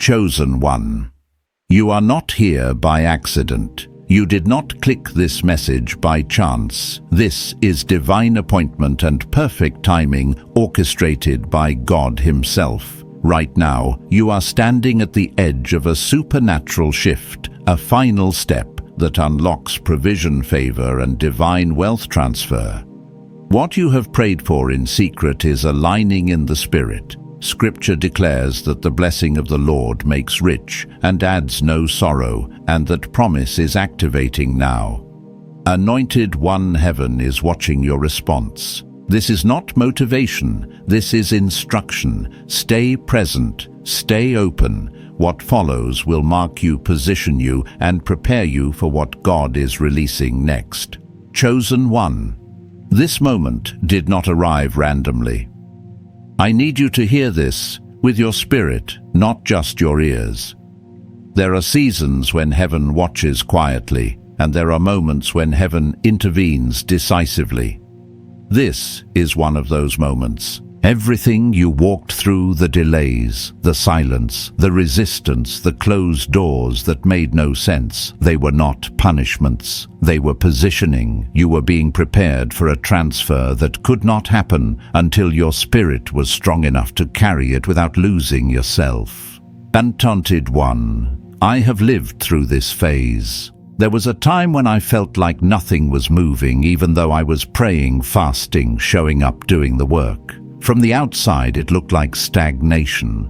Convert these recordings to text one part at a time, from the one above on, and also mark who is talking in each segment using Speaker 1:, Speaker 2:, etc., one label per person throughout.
Speaker 1: Chosen one. You are not here by accident. You did not click this message by chance. This is divine appointment and perfect timing orchestrated by God Himself. Right now, you are standing at the edge of a supernatural shift, a final step that unlocks provision, favor, and divine wealth transfer. What you have prayed for in secret is aligning in the Spirit. Scripture declares that the blessing of the Lord makes rich and adds no sorrow, and that promise is activating now. Anointed One, heaven is watching your response. This is not motivation, this is instruction. Stay present, stay open. What follows will mark you, position you, and prepare you for what God is releasing next. Chosen one. This moment did not arrive randomly. I need you to hear this with your spirit, not just your ears. There are seasons when heaven watches quietly, and there are moments when heaven intervenes decisively. This is one of those moments. Everything you walked through, the delays, the silence, the resistance, the closed doors that made no sense, they were not punishments. They were positioning. You were being prepared for a transfer that could not happen until your spirit was strong enough to carry it without losing yourself. Anointed one, I have lived through this phase. There was a time when I felt like nothing was moving, even though I was praying, fasting, showing up, doing the work. From the outside, it looked like stagnation.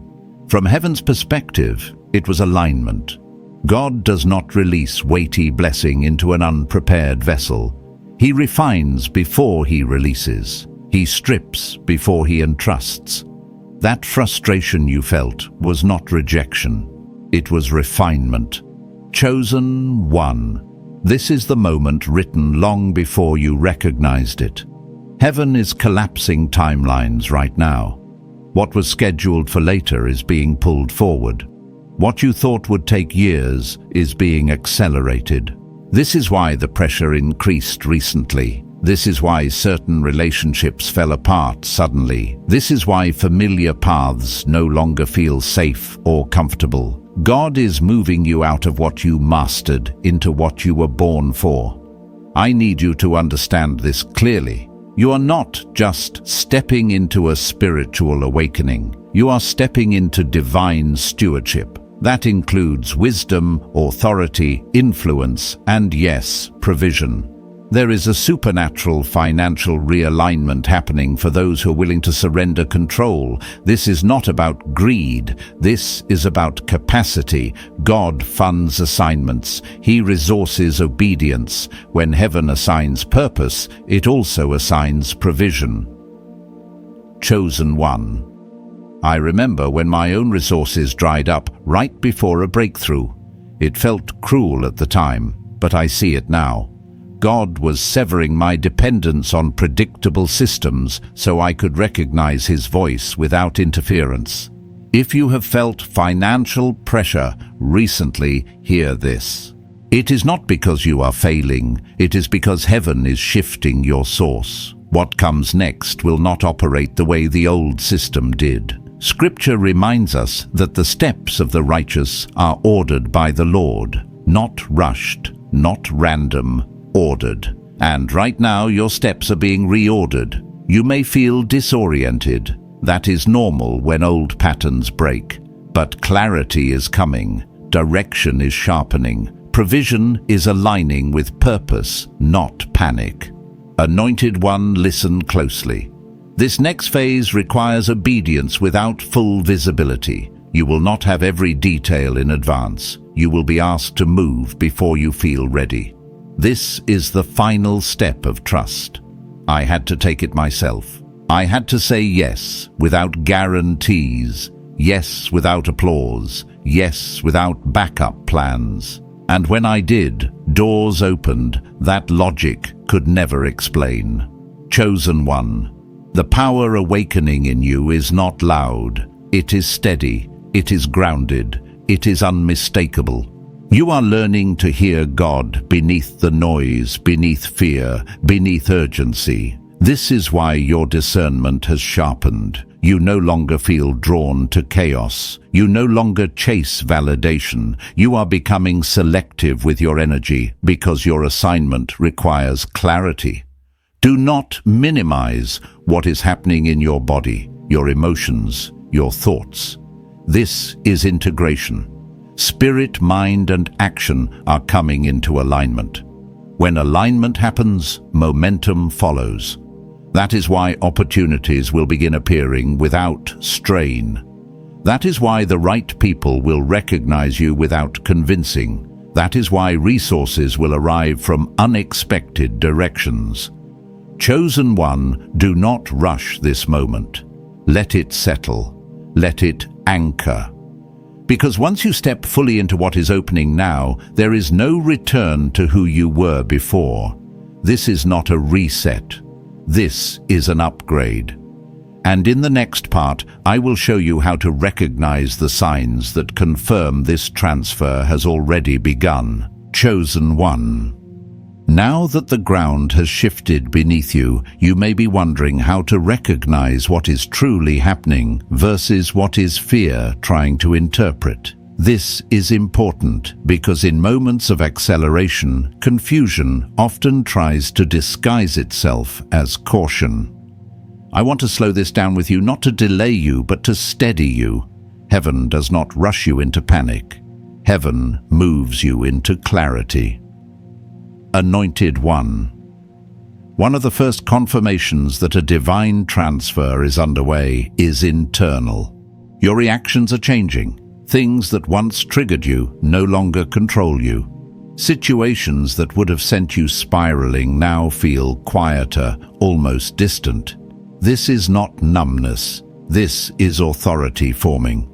Speaker 1: From heaven's perspective, it was alignment. God does not release weighty blessing into an unprepared vessel. He refines before He releases. He strips before He entrusts. That frustration you felt was not rejection. It was refinement. Chosen one. This is the moment written long before you recognized it. Heaven is collapsing timelines right now. What was scheduled for later is being pulled forward. What you thought would take years is being accelerated. This is why the pressure increased recently. This is why certain relationships fell apart suddenly. This is why familiar paths no longer feel safe or comfortable. God is moving you out of what you mastered into what you were born for. I need you to understand this clearly. You are not just stepping into a spiritual awakening. You are stepping into divine stewardship. That includes wisdom, authority, influence, and yes, provision. There is a supernatural financial realignment happening for those who are willing to surrender control. This is not about greed. This is about capacity. God funds assignments. He resources obedience. When heaven assigns purpose, it also assigns provision. Chosen one. I remember when my own resources dried up right before a breakthrough. It felt cruel at the time, but I see it now. God was severing my dependence on predictable systems so I could recognize His voice without interference. If you have felt financial pressure recently, hear this. It is not because you are failing, it is because heaven is shifting your source. What comes next will not operate the way the old system did. Scripture reminds us that the steps of the righteous are ordered by the Lord, not rushed, not random, ordered. And right now your steps are being reordered. You may feel disoriented. That is normal when old patterns break. But clarity is coming. Direction is sharpening. Provision is aligning with purpose, not panic. Anointed one, listen closely. This next phase requires obedience without full visibility. You will not have every detail in advance. You will be asked to move before you feel ready. This is the final step of trust. I had to take it myself. I had to say yes without guarantees, yes without applause, yes without backup plans. And when I did, doors opened that logic could never explain. Chosen one, the power awakening in you is not loud. It is steady, it is grounded, it is unmistakable. You are learning to hear God beneath the noise, beneath fear, beneath urgency. This is why your discernment has sharpened. You no longer feel drawn to chaos. You no longer chase validation. You are becoming selective with your energy because your assignment requires clarity. Do not minimize what is happening in your body, your emotions, your thoughts. This is integration. Spirit, mind, and action are coming into alignment. When alignment happens, momentum follows. That is why opportunities will begin appearing without strain. That is why the right people will recognize you without convincing. That is why resources will arrive from unexpected directions. Chosen one, do not rush this moment. Let it settle. Let it anchor. Because once you step fully into what is opening now, there is no return to who you were before. This is not a reset. This is an upgrade. And in the next part, I will show you how to recognize the signs that confirm this transfer has already begun. Chosen one. Now that the ground has shifted beneath you, you may be wondering how to recognize what is truly happening versus what is fear trying to interpret. This is important because in moments of acceleration, confusion often tries to disguise itself as caution. I want to slow this down with you, not to delay you, but to steady you. Heaven does not rush you into panic. Heaven moves you into clarity. Anointed one. One of the first confirmations that a divine transfer is underway is internal. Your reactions are changing. Things that once triggered you no longer control you. Situations that would have sent you spiraling now feel quieter, almost distant. This is not numbness. This is authority forming.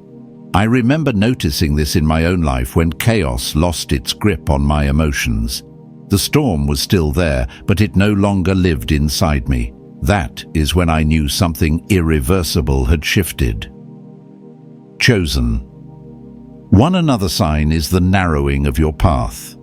Speaker 1: I remember noticing this in my own life when chaos lost its grip on my emotions. The storm was still there, but it no longer lived inside me. That is when I knew something irreversible had shifted. Chosen. One another sign is the narrowing of your path.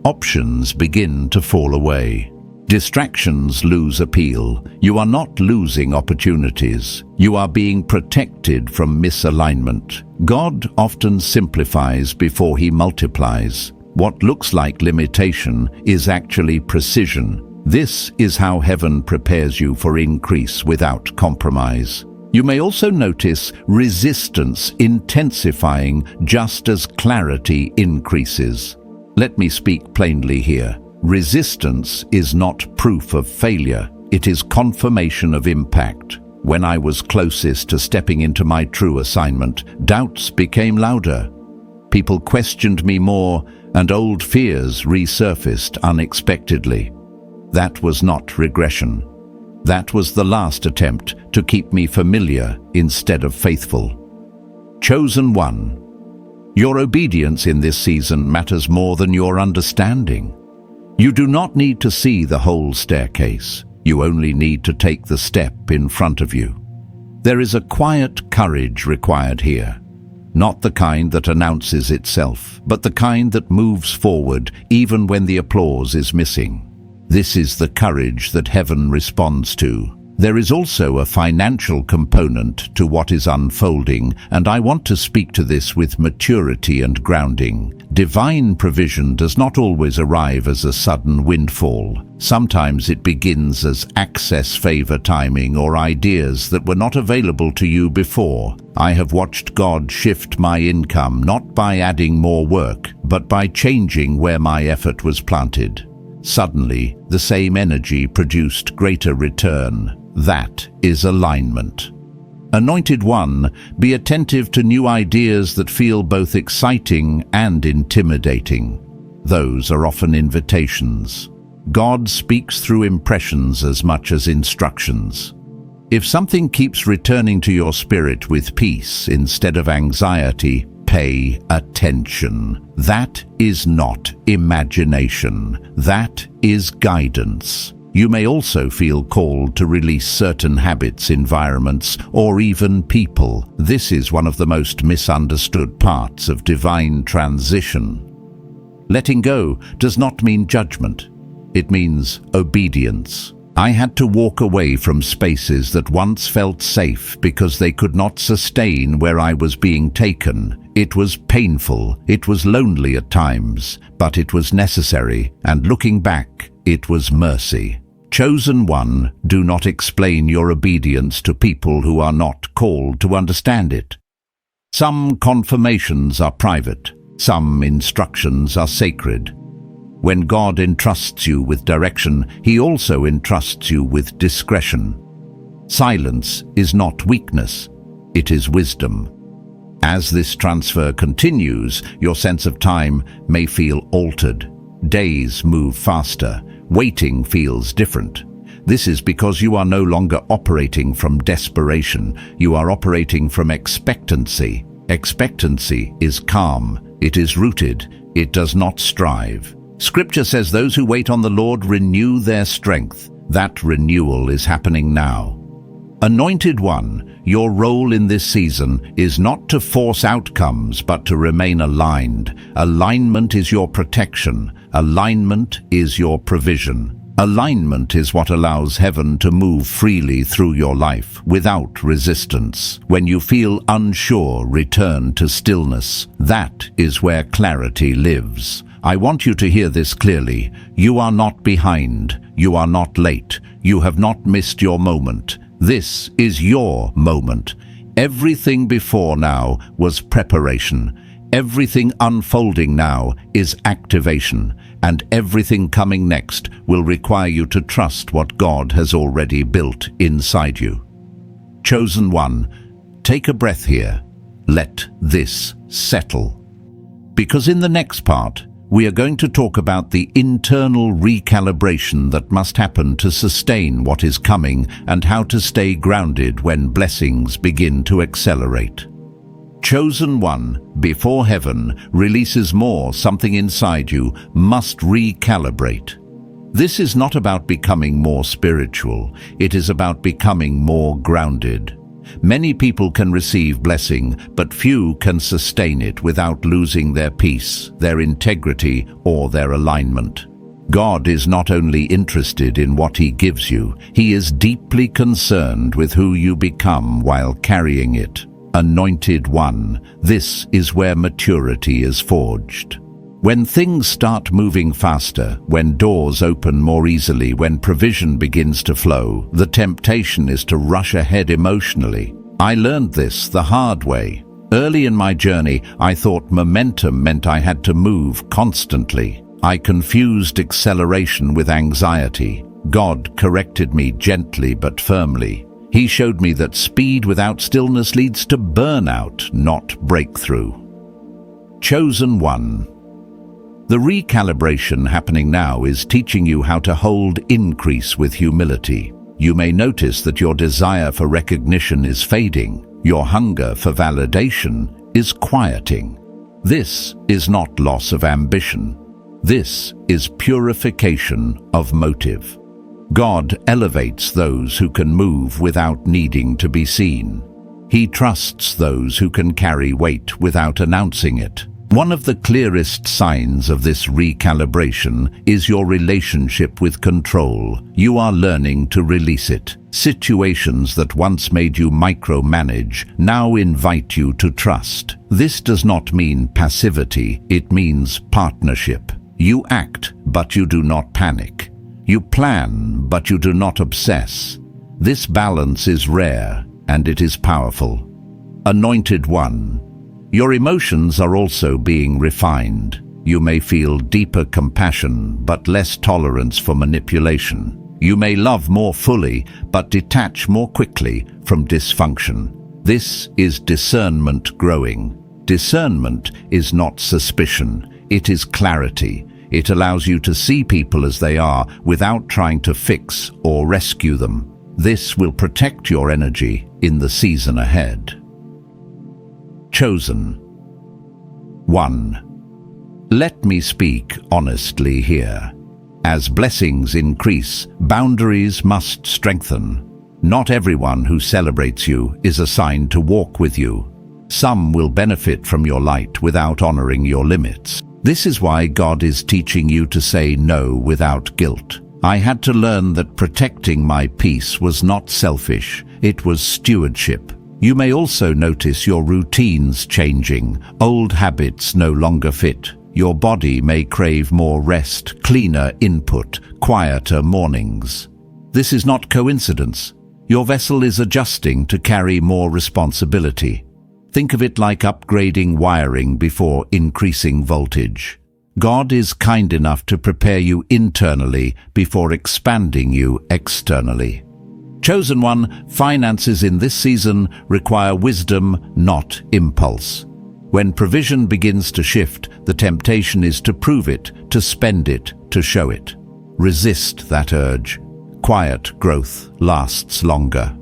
Speaker 1: Options begin to fall away. Distractions lose appeal. You are not losing opportunities. You are being protected from misalignment. God often simplifies before he multiplies. What looks like limitation is actually precision. This is how heaven prepares you for increase without compromise. You may also notice resistance intensifying just as clarity increases. Let me speak plainly here. Resistance is not proof of failure. It is confirmation of impact. When I was closest to stepping into my true assignment, doubts became louder. People questioned me more, and old fears resurfaced unexpectedly. That was not regression. That was the last attempt to keep me familiar instead of faithful. Chosen one. Your obedience in this season matters more than your understanding. You do not need to see the whole staircase. You only need to take the step in front of you. There is a quiet courage required here. Not the kind that announces itself, but the kind that moves forward even when the applause is missing. This is the courage that heaven responds to. There is also a financial component to what is unfolding, and I want to speak to this with maturity and grounding. Divine provision does not always arrive as a sudden windfall. Sometimes it begins as access favor timing or ideas that were not available to you before. I have watched God shift my income not by adding more work, but by changing where my effort was planted. Suddenly, the same energy produced greater return. That is alignment. Anointed one, be attentive to new ideas that feel both exciting and intimidating. Those are often invitations. God speaks through impressions as much as instructions. If something keeps returning to your spirit with peace instead of anxiety, pay attention. That is not imagination. That is guidance. You may also feel called to release certain habits, environments, or even people. This is one of the most misunderstood parts of divine transition. Letting go does not mean judgment. It means obedience. I had to walk away from spaces that once felt safe because they could not sustain where I was being taken. It was painful, it was lonely at times, but it was necessary, and looking back, it was mercy. Chosen one, do not explain your obedience to people who are not called to understand it. Some confirmations are private, some instructions are sacred. When God entrusts you with direction, He also entrusts you with discretion. Silence is not weakness, it is wisdom. As this transfer continues, your sense of time may feel altered. Days move faster, waiting feels different. This is because you are no longer operating from desperation, you are operating from expectancy. Expectancy is calm, it is rooted, it does not strive. Scripture says those who wait on the Lord renew their strength. That renewal is happening now. Anointed one, your role in this season is not to force outcomes but to remain aligned. Alignment is your protection. Alignment is your provision. Alignment is what allows heaven to move freely through your life without resistance. When you feel unsure, return to stillness. That is where clarity lives. I want you to hear this clearly. You are not behind. You are not late. You have not missed your moment. This is your moment. Everything before now was preparation. Everything unfolding now is activation. And everything coming next will require you to trust what God has already built inside you. Chosen one, take a breath here. Let this settle. Because in the next part, we are going to talk about the internal recalibration that must happen to sustain what is coming and how to stay grounded when blessings begin to accelerate. Chosen one, before heaven releases more, something inside you must recalibrate. This is not about becoming more spiritual, it is about becoming more grounded. Many people can receive blessing, but few can sustain it without losing their peace, their integrity, or their alignment. God is not only interested in what He gives you, He is deeply concerned with who you become while carrying it. Anointed one, this is where maturity is forged. When things start moving faster, when doors open more easily, when provision begins to flow, the temptation is to rush ahead emotionally. I learned this the hard way. Early in my journey, I thought momentum meant I had to move constantly. I confused acceleration with anxiety. God corrected me gently but firmly. He showed me that speed without stillness leads to burnout, not breakthrough. Chosen one. The recalibration happening now is teaching you how to hold increase with humility. You may notice that your desire for recognition is fading. Your hunger for validation is quieting. This is not loss of ambition. This is purification of motive. God elevates those who can move without needing to be seen. He trusts those who can carry weight without announcing it. One of the clearest signs of this recalibration is your relationship with control. You are learning to release it. Situations that once made you micromanage now invite you to trust. This does not mean passivity, it means partnership. You act, but you do not panic. You plan, but you do not obsess. This balance is rare, and it is powerful. Anointed one. Your emotions are also being refined. You may feel deeper compassion, but less tolerance for manipulation. You may love more fully, but detach more quickly from dysfunction. This is discernment growing. Discernment is not suspicion, it is clarity. It allows you to see people as they are without trying to fix or rescue them. This will protect your energy in the season ahead. Chosen one. Let me speak honestly here. As blessings increase, boundaries must strengthen. Not everyone who celebrates you is assigned to walk with you. Some will benefit from your light without honoring your limits. This is why God is teaching you to say no without guilt. I had to learn that protecting my peace was not selfish, it was stewardship. You may also notice your routines changing, old habits no longer fit. Your body may crave more rest, cleaner input, quieter mornings. This is not coincidence. Your vessel is adjusting to carry more responsibility. Think of it like upgrading wiring before increasing voltage. God is kind enough to prepare you internally before expanding you externally. Chosen one, finances in this season require wisdom, not impulse. When provision begins to shift, the temptation is to prove it, to spend it, to show it. Resist that urge. Quiet growth lasts longer.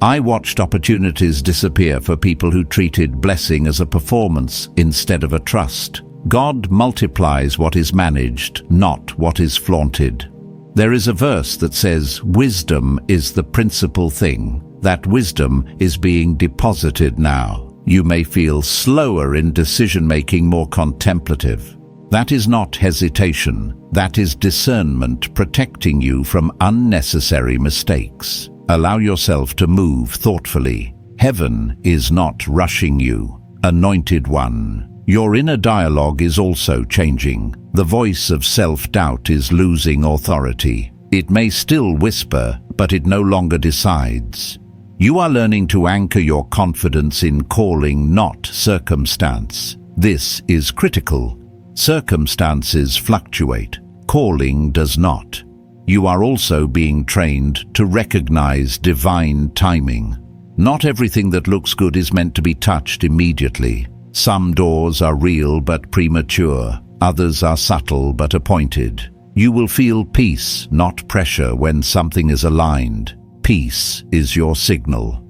Speaker 1: I watched opportunities disappear for people who treated blessing as a performance instead of a trust. God multiplies what is managed, not what is flaunted. There is a verse that says, "Wisdom is the principal thing." That wisdom is being deposited now. You may feel slower in decision-making, more contemplative. That is not hesitation. That is discernment protecting you from unnecessary mistakes. Allow yourself to move thoughtfully. Heaven is not rushing you. Anointed one. Your inner dialogue is also changing. The voice of self-doubt is losing authority. It may still whisper, but it no longer decides. You are learning to anchor your confidence in calling, not circumstance. This is critical. Circumstances fluctuate. Calling does not. You are also being trained to recognize divine timing. Not everything that looks good is meant to be touched immediately. Some doors are real but premature. Others are subtle but appointed. You will feel peace, not pressure, when something is aligned. Peace is your signal.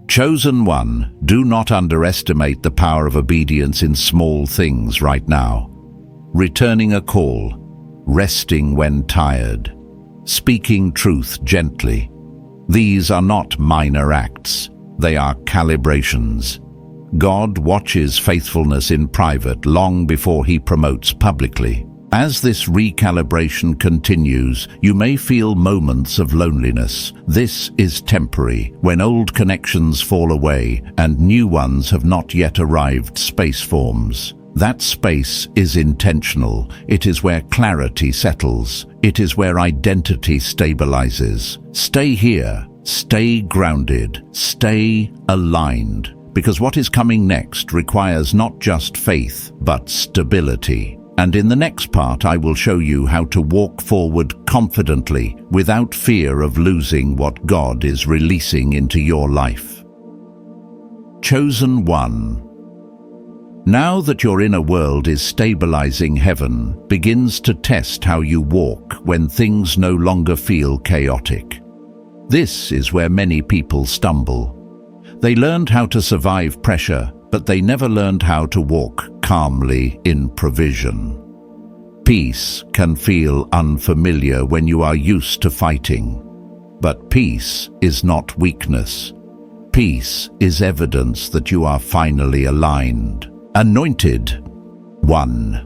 Speaker 1: Chosen one, do not underestimate the power of obedience in small things right now. Returning a call, resting when tired, speaking truth gently. These are not minor acts, they are calibrations. God watches faithfulness in private long before he promotes publicly. As this recalibration continues, you may feel moments of loneliness. This is temporary, when old connections fall away and new ones have not yet arrived. Space forms. That space is intentional. It is where clarity settles. It is where identity stabilizes. Stay here. Stay grounded. Stay aligned. Because what is coming next requires not just faith, but stability. And in the next part, I will show you how to walk forward confidently without fear of losing what God is releasing into your life. Chosen one. Now that your inner world is stabilizing, heaven begins to test how you walk when things no longer feel chaotic. This is where many people stumble. They learned how to survive pressure, but they never learned how to walk calmly in provision. Peace can feel unfamiliar when you are used to fighting. But peace is not weakness. Peace is evidence that you are finally aligned. Anointed one.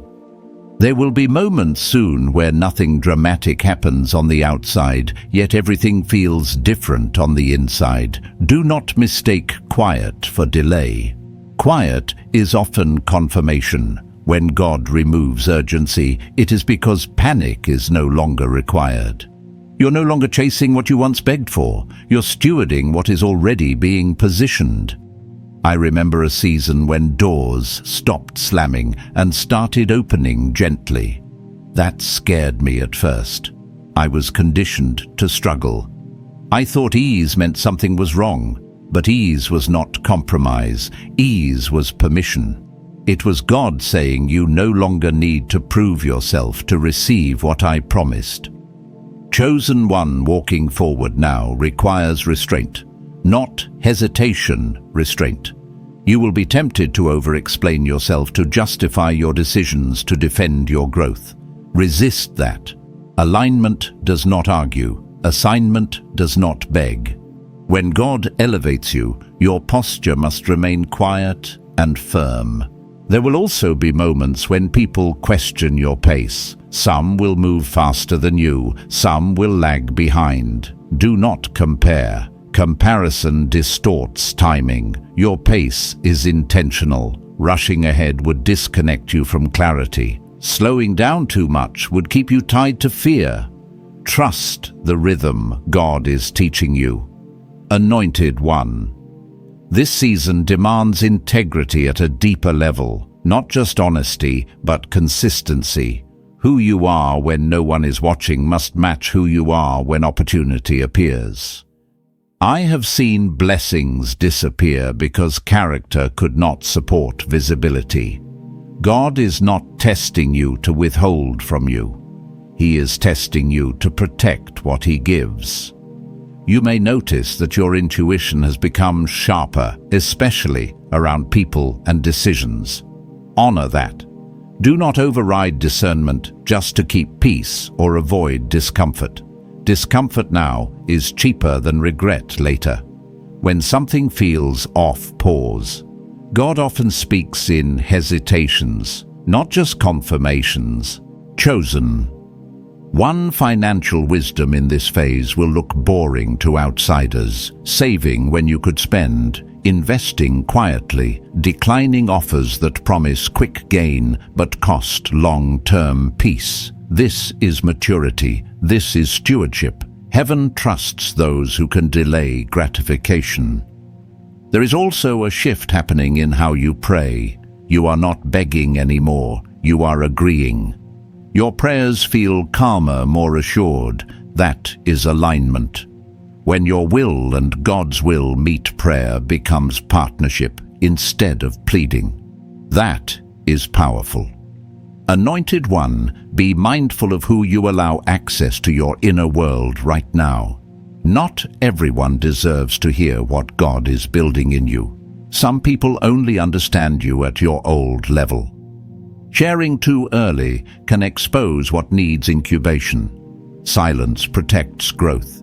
Speaker 1: There will be moments soon where nothing dramatic happens on the outside, yet everything feels different on the inside. Do not mistake quiet for delay. Quiet is often confirmation. When God removes urgency, it is because panic is no longer required. You're no longer chasing what you once begged for. You're stewarding what is already being positioned. I remember a season when doors stopped slamming and started opening gently. That scared me at first. I was conditioned to struggle. I thought ease meant something was wrong, but ease was not compromise. Ease was permission. It was God saying, you no longer need to prove yourself to receive what I promised. Chosen one walking forward now requires restraint. Not hesitation, restraint. You will be tempted to over-explain yourself, to justify your decisions, to defend your growth. Resist that. Alignment does not argue. Assignment does not beg. When God elevates you, your posture must remain quiet and firm. There will also be moments when people question your pace. Some will move faster than you, some will lag behind. Do not compare. Comparison distorts timing. Your pace is intentional. Rushing ahead would disconnect you from clarity. Slowing down too much would keep you tied to fear. Trust the rhythm God is teaching you. Anointed One. This season demands integrity at a deeper level, not just honesty, but consistency. Who you are when no one is watching must match who you are when opportunity appears. I have seen blessings disappear because character could not support visibility. God is not testing you to withhold from you. He is testing you to protect what He gives. You may notice that your intuition has become sharper, especially around people and decisions. Honor that. Do not override discernment just to keep peace or avoid discomfort. Discomfort now is cheaper than regret later. When something feels off, pause. God often speaks in hesitations, not just confirmations. Chosen. One financial wisdom in this phase will look boring to outsiders. Saving when you could spend, investing quietly, declining offers that promise quick gain but cost long-term peace. This is maturity. This is stewardship. Heaven trusts those who can delay gratification. There is also a shift happening in how you pray. You are not begging anymore. You are agreeing. Your prayers feel calmer, more assured. That is alignment. When your will and God's will meet, prayer becomes partnership instead of pleading. That is powerful. Anointed One, be mindful of who you allow access to your inner world right now. Not everyone deserves to hear what God is building in you. Some people only understand you at your old level. Sharing too early can expose what needs incubation. Silence protects growth.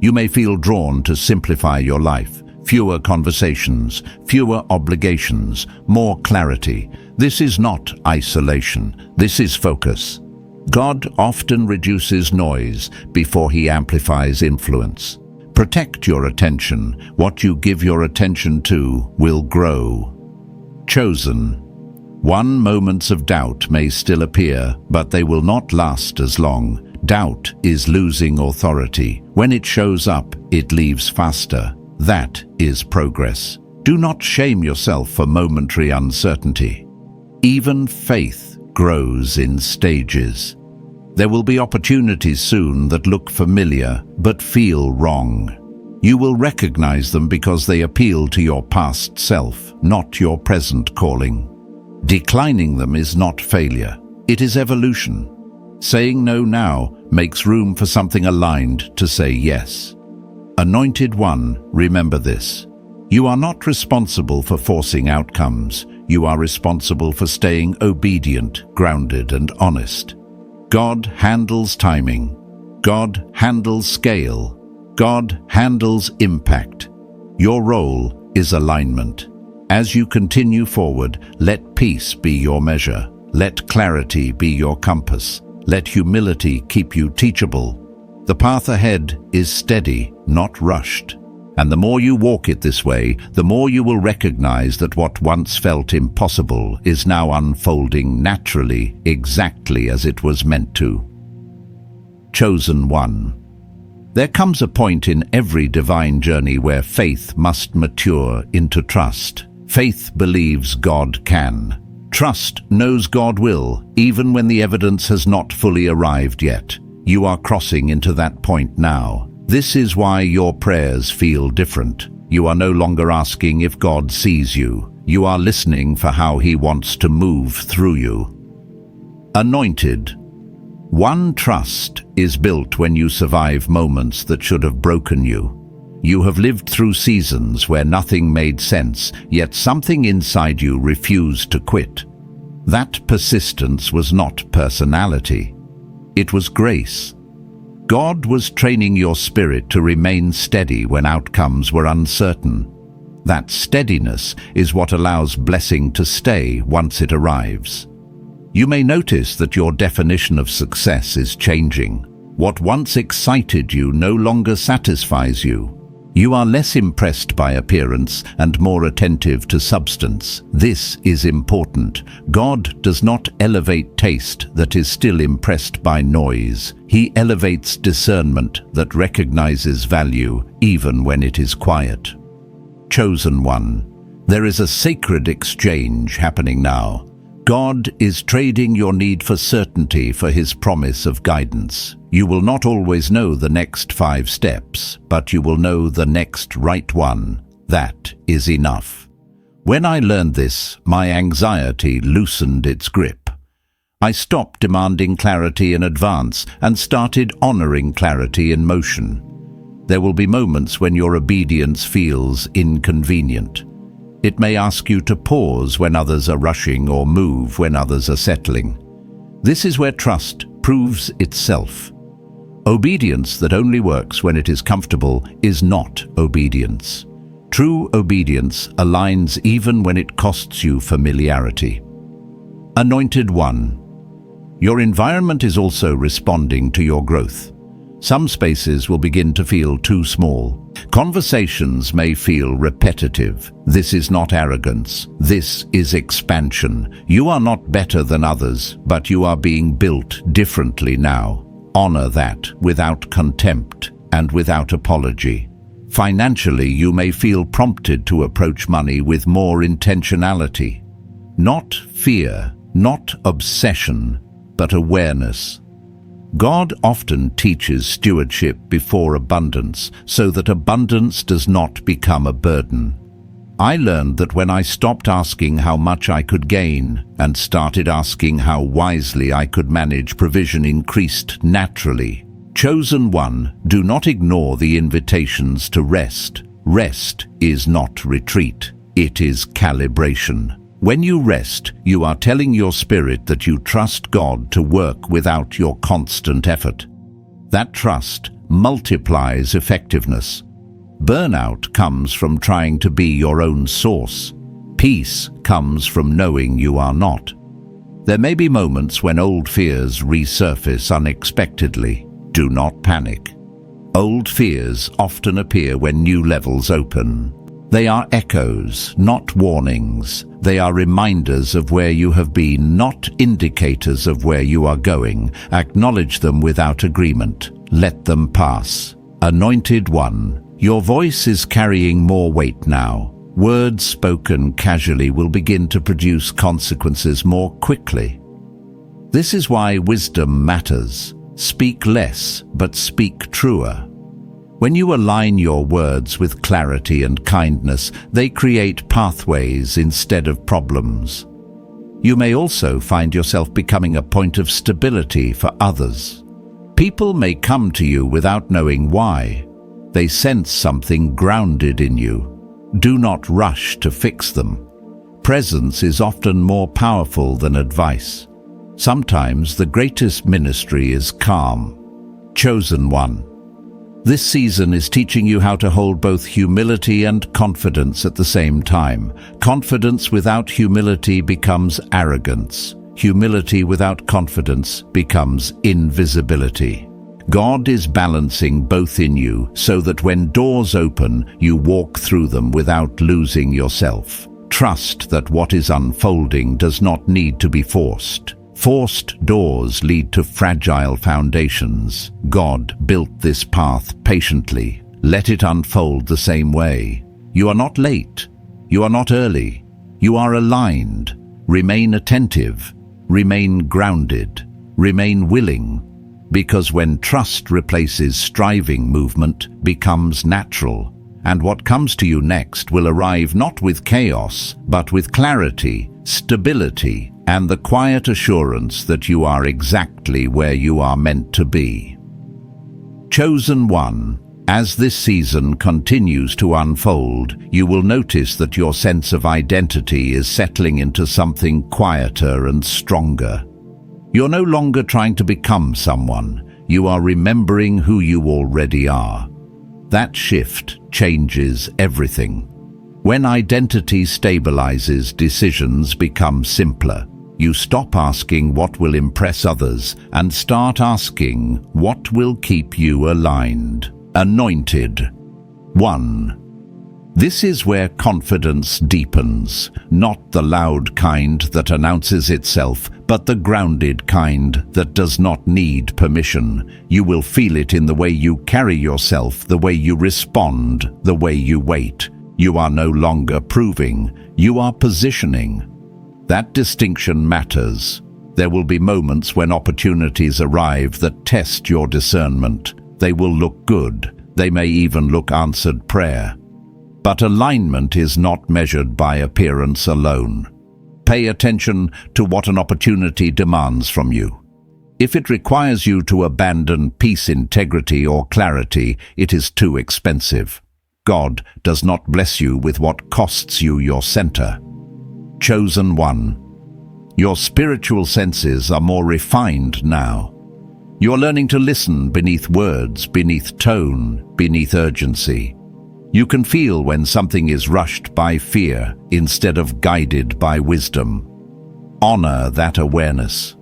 Speaker 1: You may feel drawn to simplify your life. Fewer conversations, fewer obligations, more clarity. This is not isolation. This is focus. God often reduces noise before He amplifies influence. Protect your attention. What you give your attention to will grow. Chosen. One, moments of doubt may still appear, but they will not last as long. Doubt is losing authority. When it shows up, it leaves faster. That is progress. Do not shame yourself for momentary uncertainty. Even faith grows in stages. There will be opportunities soon that look familiar but feel wrong. You will recognize them because they appeal to your past self, not your present calling. Declining them is not failure. It is evolution. Saying no now makes room for something aligned to say yes. Anointed One, remember this. You are not responsible for forcing outcomes. You are responsible for staying obedient, grounded, and honest. God handles timing. God handles scale. God handles impact. Your role is alignment. As you continue forward, let peace be your measure. Let clarity be your compass. Let humility keep you teachable. The path ahead is steady, not rushed. And the more you walk it this way, the more you will recognize that what once felt impossible is now unfolding naturally, exactly as it was meant to. Chosen One. There comes a point in every divine journey where faith must mature into trust. Faith believes God can. Trust knows God will, even when the evidence has not fully arrived yet. You are crossing into that point now. This is why your prayers feel different. You are no longer asking if God sees you. You are listening for how He wants to move through you. Anointed. One, trust is built when you survive moments that should have broken you. You have lived through seasons where nothing made sense, yet something inside you refused to quit. That persistence was not personality. It was grace. God was training your spirit to remain steady when outcomes were uncertain. That steadiness is what allows blessing to stay once it arrives. You may notice that your definition of success is changing. What once excited you no longer satisfies you. You are less impressed by appearance and more attentive to substance. This is important. God does not elevate taste that is still impressed by noise. He elevates discernment that recognizes value even when it is quiet. Chosen one, there is a sacred exchange happening now. God is trading your need for certainty for His promise of guidance. You will not always know the next 5 steps, but you will know the next right one. That is enough. When I learned this, my anxiety loosened its grip. I stopped demanding clarity in advance and started honoring clarity in motion. There will be moments when your obedience feels inconvenient. It may ask you to pause when others are rushing or move when others are settling. This is where trust proves itself. Obedience that only works when it is comfortable is not obedience. True obedience aligns even when it costs you familiarity. Anointed one, your environment is also responding to your growth. Some spaces will begin to feel too small. Conversations may feel repetitive. This is not arrogance. This is expansion. You are not better than others, but you are being built differently now. Honor that without contempt and without apology. Financially, you may feel prompted to approach money with more intentionality. Not fear, not obsession, but awareness. God often teaches stewardship before abundance, so that abundance does not become a burden. I learned that when I stopped asking how much I could gain and started asking how wisely I could manage, provision increased naturally. Chosen one, do not ignore the invitations to rest. Rest is not retreat, it is calibration. When you rest, you are telling your spirit that you trust God to work without your constant effort. That trust multiplies effectiveness. Burnout comes from trying to be your own source. Peace comes from knowing you are not. There may be moments when old fears resurface unexpectedly. Do not panic. Old fears often appear when new levels open. They are echoes, not warnings. They are reminders of where you have been, not indicators of where you are going. Acknowledge them without agreement. Let them pass. Anointed one, your voice is carrying more weight now. Words spoken casually will begin to produce consequences more quickly. This is why wisdom matters. Speak less, but speak truer. When you align your words with clarity and kindness, they create pathways instead of problems. You may also find yourself becoming a point of stability for others. People may come to you without knowing why. They sense something grounded in you. Do not rush to fix them. Presence is often more powerful than advice. Sometimes the greatest ministry is calm. Chosen one. This season is teaching you how to hold both humility and confidence at the same time. Confidence without humility becomes arrogance. Humility without confidence becomes invisibility. God is balancing both in you so that when doors open, you walk through them without losing yourself. Trust that what is unfolding does not need to be forced. Forced doors lead to fragile foundations. God built this path patiently. Let it unfold the same way. You are not late. You are not early. You are aligned. Remain attentive. Remain grounded. Remain willing. Because when trust replaces striving, movement becomes natural. And what comes to you next will arrive not with chaos, but with clarity, stability, and the quiet assurance that you are exactly where you are meant to be. Chosen one, as this season continues to unfold, you will notice that your sense of identity is settling into something quieter and stronger. You're no longer trying to become someone. You are remembering who you already are. That shift changes everything. When identity stabilizes, decisions become simpler. You stop asking what will impress others and start asking what will keep you aligned. Anointed. 1. This is where confidence deepens, not the loud kind that announces itself, but the grounded kind that does not need permission. You will feel it in the way you carry yourself, the way you respond, the way you wait. You are no longer proving, you are positioning. That distinction matters. There will be moments when opportunities arrive that test your discernment. They will look good. They may even look answered prayer. But alignment is not measured by appearance alone. Pay attention to what an opportunity demands from you. If it requires you to abandon peace, integrity, or clarity, it is too expensive. God does not bless you with what costs you your center. Chosen one. Your spiritual senses are more refined now. You're learning to listen beneath words, beneath tone, beneath urgency. You can feel when something is rushed by fear instead of guided by wisdom. Honor that awareness.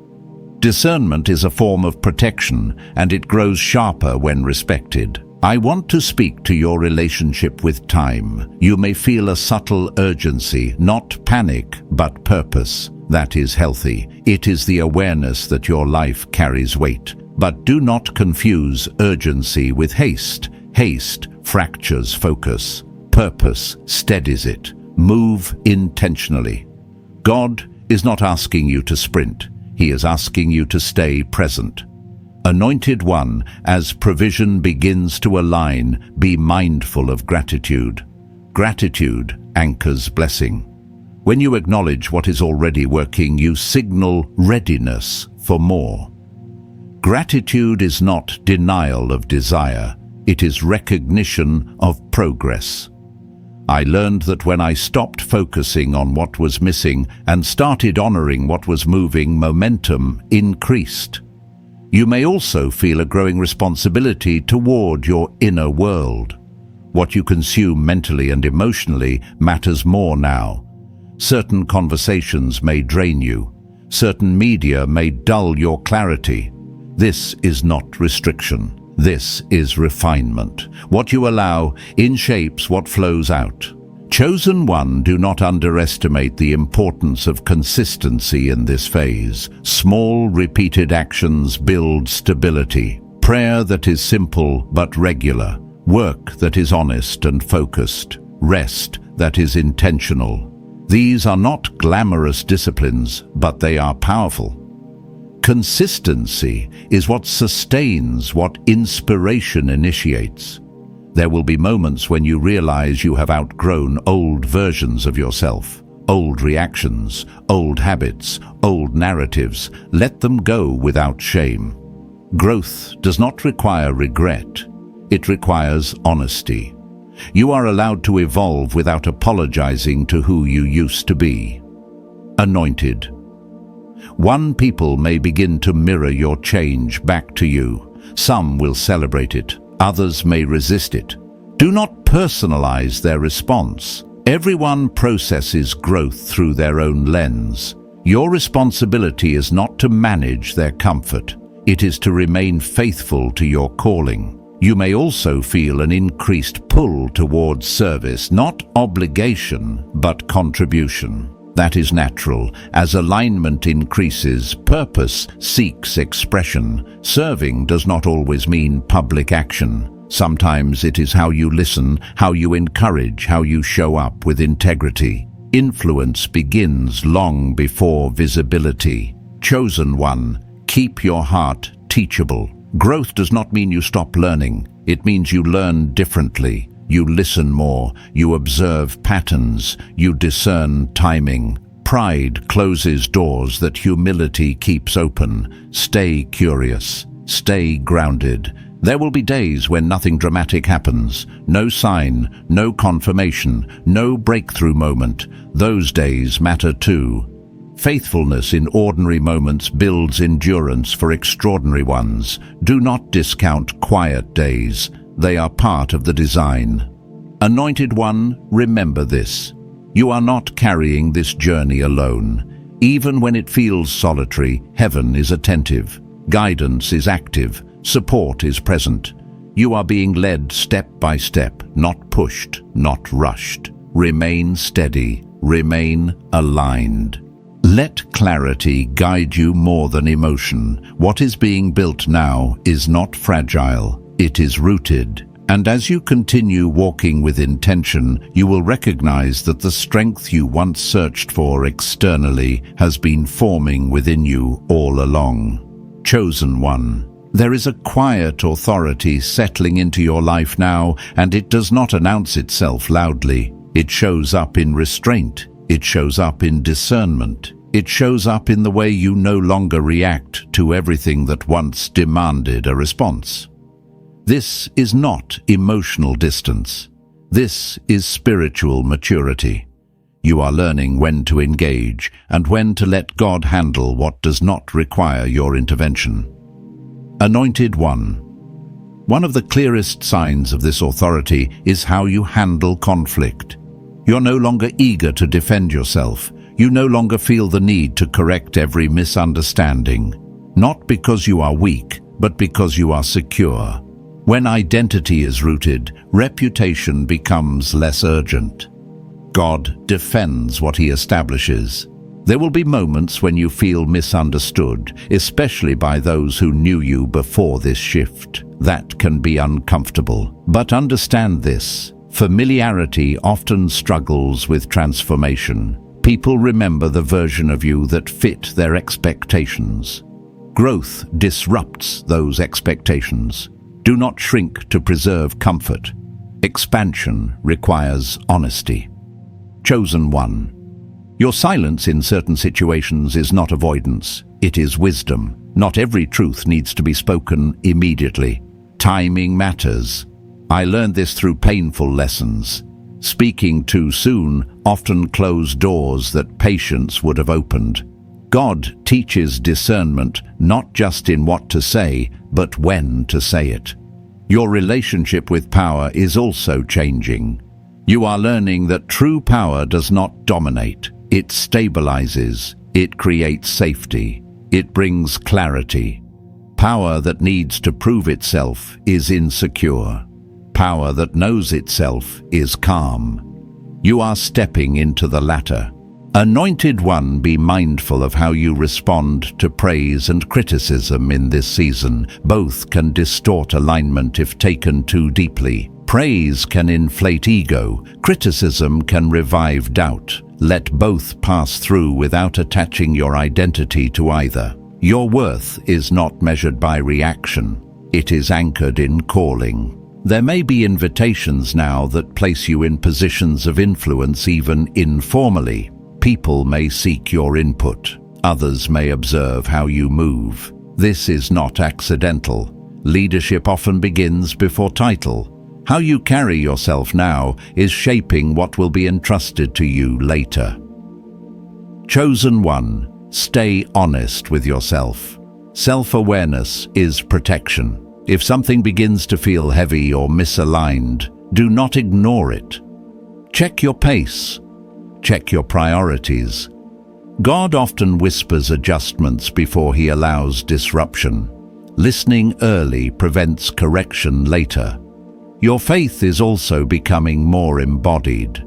Speaker 1: Discernment is a form of protection, and it grows sharper when respected. I want to speak to your relationship with time. You may feel a subtle urgency, not panic, but purpose. That is healthy. It is the awareness that your life carries weight. But do not confuse urgency with haste. Haste fractures focus. Purpose steadies it. Move intentionally. God is not asking you to sprint. He is asking you to stay present. Anointed one, as provision begins to align, be mindful of gratitude. Gratitude anchors blessing. When you acknowledge what is already working, you signal readiness for more. Gratitude is not denial of desire. It is recognition of progress. I learned that when I stopped focusing on what was missing and started honoring what was moving, momentum increased. You may also feel a growing responsibility toward your inner world. What you consume mentally and emotionally matters more now. Certain conversations may drain you. Certain media may dull your clarity. This is not restriction. This is refinement. What you allow shapes what flows out. Chosen one, do not underestimate the importance of consistency in this phase. Small, repeated actions build stability. Prayer that is simple but regular. Work that is honest and focused. Rest that is intentional. These are not glamorous disciplines, but they are powerful. Consistency is what sustains, what inspiration initiates. There will be moments when you realize you have outgrown old versions of yourself, old reactions, old habits, old narratives. Let them go without shame. Growth does not require regret. It requires honesty. You are allowed to evolve without apologizing to who you used to be. Anointed. One people may begin to mirror your change back to you. Some will celebrate it. Others may resist it. Do not personalize their response. Everyone processes growth through their own lens. Your responsibility is not to manage their comfort. It is to remain faithful to your calling. You may also feel an increased pull towards service, not obligation, but contribution. That is natural. As alignment increases, purpose seeks expression. Serving does not always mean public action. Sometimes it is how you listen, how you encourage, how you show up with integrity. Influence begins long before visibility. Chosen one, keep your heart teachable. Growth does not mean you stop learning. It means you learn differently. You listen more, you observe patterns, you discern timing. Pride closes doors that humility keeps open. Stay curious, stay grounded. There will be days when nothing dramatic happens. No sign, no confirmation, no breakthrough moment. Those days matter too. Faithfulness in ordinary moments builds endurance for extraordinary ones. Do not discount quiet days. They are part of the design. Anointed One, remember this. You are not carrying this journey alone. Even when it feels solitary, heaven is attentive. Guidance is active. Support is present. You are being led step by step, not pushed, not rushed. Remain steady. Remain aligned. Let clarity guide you more than emotion. What is being built now is not fragile. It is rooted. And as you continue walking with intention, you will recognize that the strength you once searched for externally has been forming within you all along. Chosen One, there is a quiet authority settling into your life now, and it does not announce itself loudly. It shows up in restraint. It shows up in discernment. It shows up in the way you no longer react to everything that once demanded a response. This is not emotional distance. This is spiritual maturity. You are learning when to engage and when to let God handle what does not require your intervention. Anointed One, one of the clearest signs of this authority is how you handle conflict. You're no longer eager to defend yourself. You no longer feel the need to correct every misunderstanding, not because you are weak, but because you are secure. When identity is rooted, reputation becomes less urgent. God defends what He establishes. There will be moments when you feel misunderstood, especially by those who knew you before this shift. That can be uncomfortable. But understand this: familiarity often struggles with transformation. People remember the version of you that fit their expectations. Growth disrupts those expectations. Do not shrink to preserve comfort. Expansion requires honesty. Chosen One, your silence in certain situations is not avoidance, it is wisdom. Not every truth needs to be spoken immediately. Timing matters. I learned this through painful lessons. Speaking too soon often closed doors that patience would have opened. God teaches discernment not just in what to say, but when to say it. Your relationship with power is also changing. You are learning that true power does not dominate. It stabilizes. It creates safety. It brings clarity. Power that needs to prove itself is insecure. Power that knows itself is calm. You are stepping into the latter. Anointed One, be mindful of how you respond to praise and criticism in this season. Both can distort alignment if taken too deeply. Praise can inflate ego. Criticism can revive doubt. Let both pass through without attaching your identity to either. Your worth is not measured by reaction. It is anchored in calling. There may be invitations now that place you in positions of influence even informally. People may seek your input. Others may observe how you move. This is not accidental. Leadership often begins before title. How you carry yourself now is shaping what will be entrusted to you later. Chosen One, stay honest with yourself. Self-awareness is protection. If something begins to feel heavy or misaligned, do not ignore it. Check your pace. Check your priorities. God often whispers adjustments before He allows disruption. Listening early prevents correction later. Your faith is also becoming more embodied,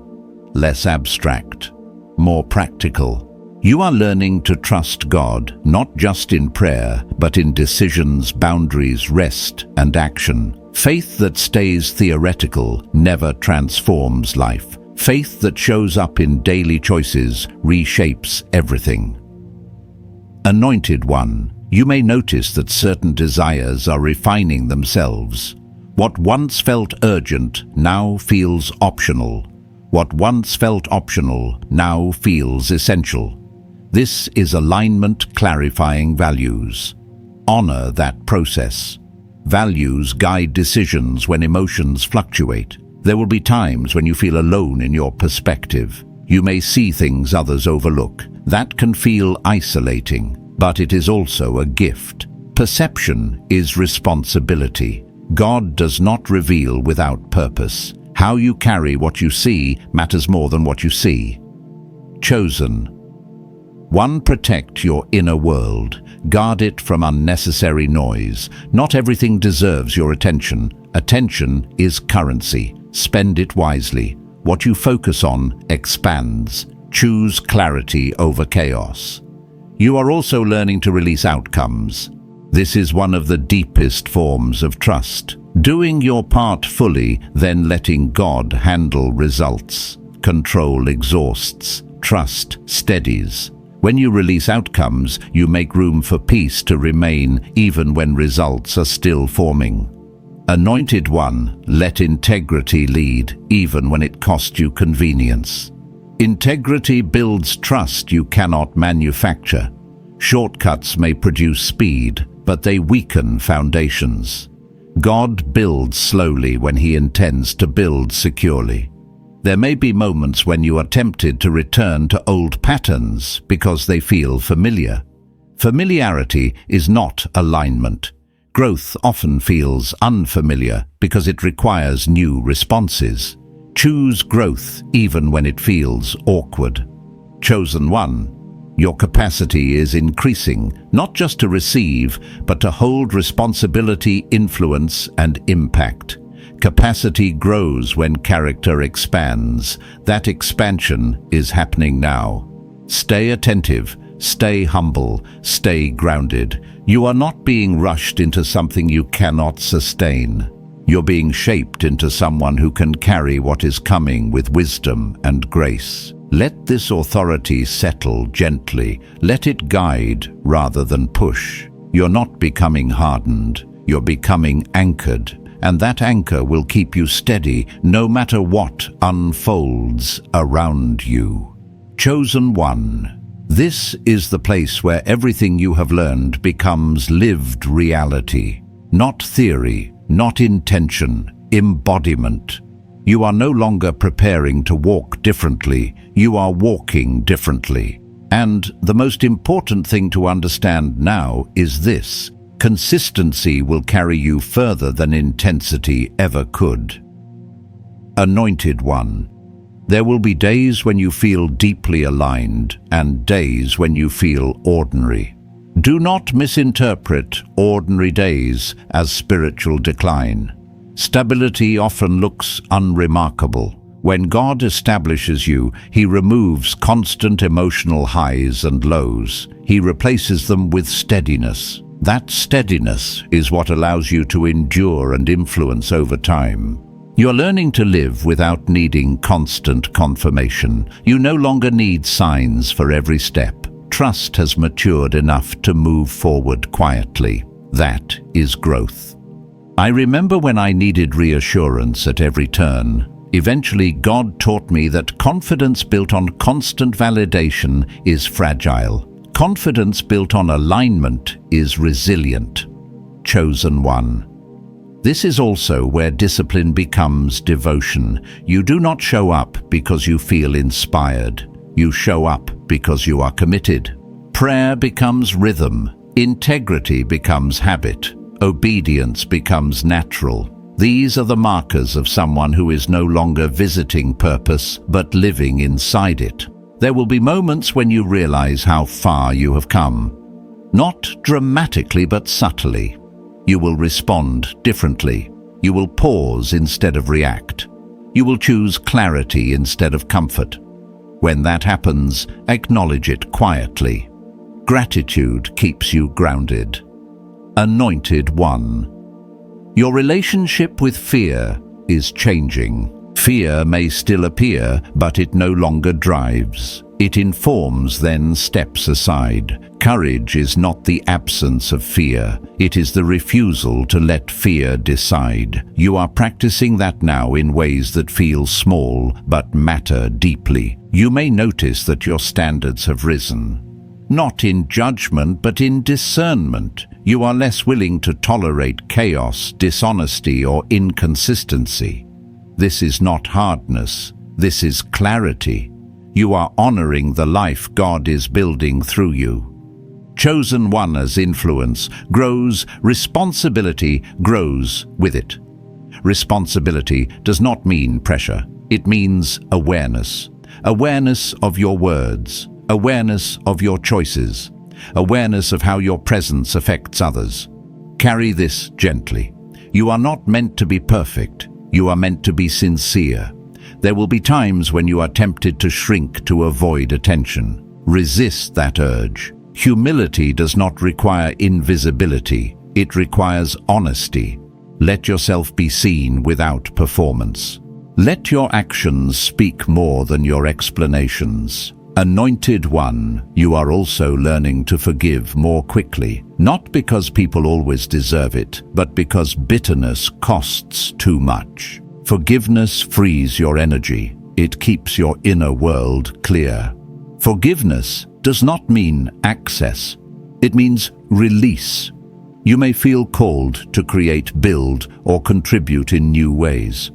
Speaker 1: less abstract, more practical. You are learning to trust God, not just in prayer, but in decisions, boundaries, rest, and action. Faith that stays theoretical never transforms life. Faith that shows up in daily choices reshapes everything. Anointed One, you may notice that certain desires are refining themselves. What once felt urgent now feels optional. What once felt optional now feels essential. This is alignment clarifying values. Honor that process. Values guide decisions when emotions fluctuate. There will be times when you feel alone in your perspective. You may see things others overlook. That can feel isolating, but it is also a gift. Perception is responsibility. God does not reveal without purpose. How you carry what you see matters more than what you see. Chosen. 1. Protect your inner world. Guard it from unnecessary noise. Not everything deserves your attention. Attention is currency. Spend it wisely. What you focus on expands. Choose clarity over chaos. You are also learning to release outcomes. This is one of the deepest forms of trust. Doing your part fully, then letting God handle results. Control exhausts. Trust steadies. When you release outcomes, you make room for peace to remain even when results are still forming. Anointed one, let integrity lead, even when it costs you convenience. Integrity builds trust you cannot manufacture. Shortcuts may produce speed, but they weaken foundations. God builds slowly when He intends to build securely. There may be moments when you are tempted to return to old patterns because they feel familiar. Familiarity is not alignment. Growth often feels unfamiliar because it requires new responses. Choose growth even when it feels awkward. Chosen one, your capacity is increasing, not just to receive, but to hold responsibility, influence, and impact. Capacity grows when character expands. That expansion is happening now. Stay attentive, stay humble, stay grounded. You are not being rushed into something you cannot sustain. You're being shaped into someone who can carry what is coming with wisdom and grace. Let this authority settle gently. Let it guide rather than push. You're not becoming hardened. You're becoming anchored. And that anchor will keep you steady no matter what unfolds around you. Chosen one. This is the place where everything you have learned becomes lived reality. Not theory, not intention, embodiment. You are no longer preparing to walk differently, you are walking differently. And the most important thing to understand now is this: consistency will carry you further than intensity ever could. Anointed one. There will be days when you feel deeply aligned and days when you feel ordinary. Do not misinterpret ordinary days as spiritual decline. Stability often looks unremarkable. When God establishes you, He removes constant emotional highs and lows. He replaces them with steadiness. That steadiness is what allows you to endure and influence over time. You're learning to live without needing constant confirmation. You no longer need signs for every step. Trust has matured enough to move forward quietly. That is growth. I remember when I needed reassurance at every turn. Eventually, God taught me that confidence built on constant validation is fragile. Confidence built on alignment is resilient. Chosen one. This is also where discipline becomes devotion. You do not show up because you feel inspired. You show up because you are committed. Prayer becomes rhythm. Integrity becomes habit. Obedience becomes natural. These are the markers of someone who is no longer visiting purpose, but living inside it. There will be moments when you realize how far you have come. Not dramatically, but subtly. You will respond differently. You will pause instead of react. You will choose clarity instead of comfort. When that happens, acknowledge it quietly. Gratitude keeps you grounded. Anointed one. Your relationship with fear is changing. Fear may still appear, but it no longer drives. It informs, then steps aside. Courage is not the absence of fear. It is the refusal to let fear decide. You are practicing that now in ways that feel small but matter deeply. You may notice that your standards have risen. Not in judgment, but in discernment. You are less willing to tolerate chaos, dishonesty, or inconsistency. This is not hardness. This is clarity. You are honoring the life God is building through you. Chosen one as influence grows, responsibility grows with it. Responsibility does not mean pressure. It means awareness. Awareness of your words, awareness of your choices, awareness of how your presence affects others. Carry this gently. You are not meant to be perfect. You are meant to be sincere. There will be times when you are tempted to shrink to avoid attention. Resist that urge. Humility does not require invisibility. It requires honesty. Let yourself be seen without performance. Let your actions speak more than your explanations. Anointed One, you are also learning to forgive more quickly, not because people always deserve it, but because bitterness costs too much. Forgiveness frees your energy. It keeps your inner world clear. Forgiveness does not mean access. It means release. You may feel called to create, build, or contribute in new ways.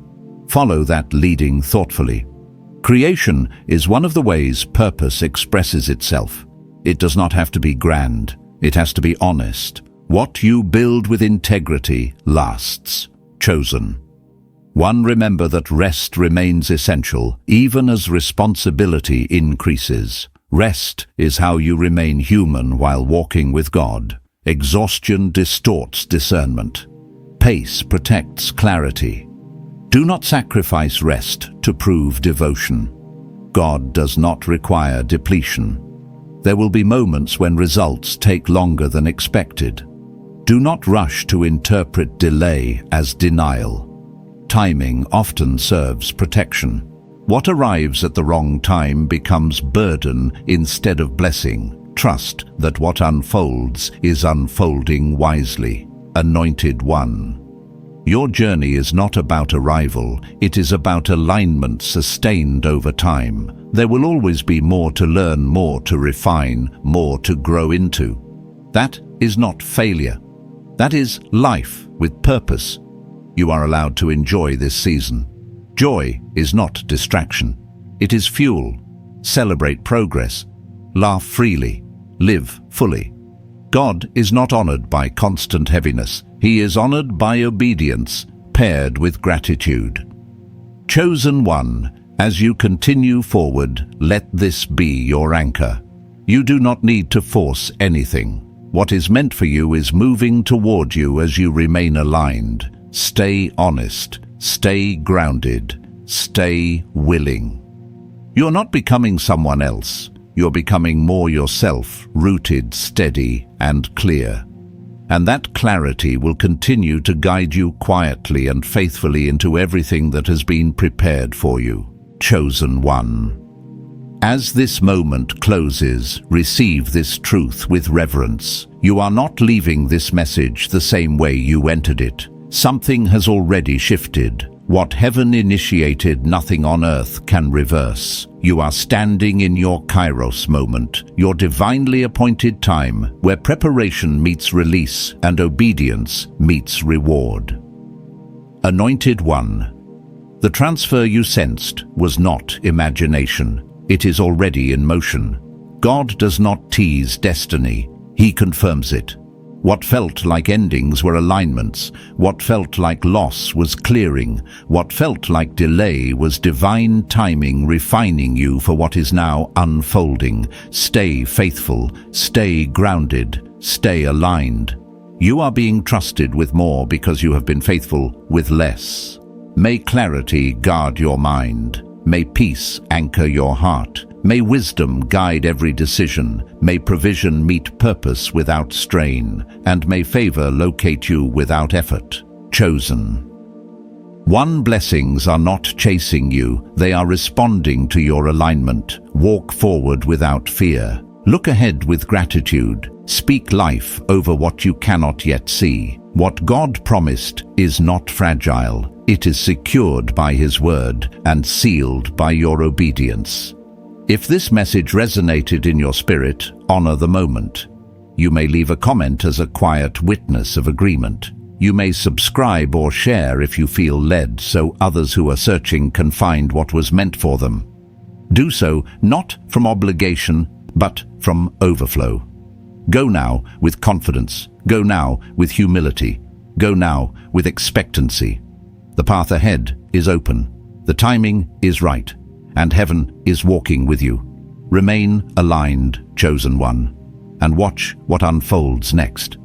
Speaker 1: Follow that leading thoughtfully. Creation is one of the ways purpose expresses itself. It does not have to be grand. It has to be honest. What you build with integrity lasts. Chosen. One, remember that rest remains essential, even as responsibility increases. Rest is how you remain human while walking with God. Exhaustion distorts discernment. Pace protects clarity. Do not sacrifice rest to prove devotion. God does not require depletion. There will be moments when results take longer than expected. Do not rush to interpret delay as denial. Timing often serves protection. What arrives at the wrong time becomes burden instead of blessing. Trust that what unfolds is unfolding wisely. Anointed One. Your journey is not about arrival, it is about alignment sustained over time. There will always be more to learn, more to refine, more to grow into. That is not failure. That is life with purpose. You are allowed to enjoy this season. Joy is not distraction. It is fuel. Celebrate progress. Laugh freely. Live fully. God is not honored by constant heaviness. He is honored by obedience, paired with gratitude. Chosen One, as you continue forward, let this be your anchor. You do not need to force anything. What is meant for you is moving toward you as you remain aligned. Stay honest, stay grounded, stay willing. You're not becoming someone else. You're becoming more yourself, rooted, steady, and clear. And that clarity will continue to guide you quietly and faithfully into everything that has been prepared for you. Chosen One. As this moment closes, receive this truth with reverence. You are not leaving this message the same way you entered it. Something has already shifted. What heaven initiated, nothing on earth can reverse. You are standing in your Kairos moment, your divinely appointed time, where preparation meets release and obedience meets reward. Anointed One. The transfer you sensed was not imagination. It is already in motion. God does not tease destiny. He confirms it. What felt like endings were alignments. What felt like loss was clearing. What felt like delay was divine timing refining you for what is now unfolding. Stay faithful, stay grounded, stay aligned. You are being trusted with more because you have been faithful with less. May clarity guard your mind. May peace anchor your heart. May wisdom guide every decision. May provision meet purpose without strain. And may favor locate you without effort. Chosen. One, blessings are not chasing you. They are responding to your alignment. Walk forward without fear. Look ahead with gratitude. Speak life over what you cannot yet see. What God promised is not fragile. It is secured by His word and sealed by your obedience. If this message resonated in your spirit, honor the moment. You may leave a comment as a quiet witness of agreement. You may subscribe or share if you feel led, so others who are searching can find what was meant for them. Do so not from obligation, but from overflow. Go now with confidence. Go now with humility. Go now with expectancy. The path ahead is open. The timing is right, and heaven is walking with you. Remain aligned, chosen one, and watch what unfolds next.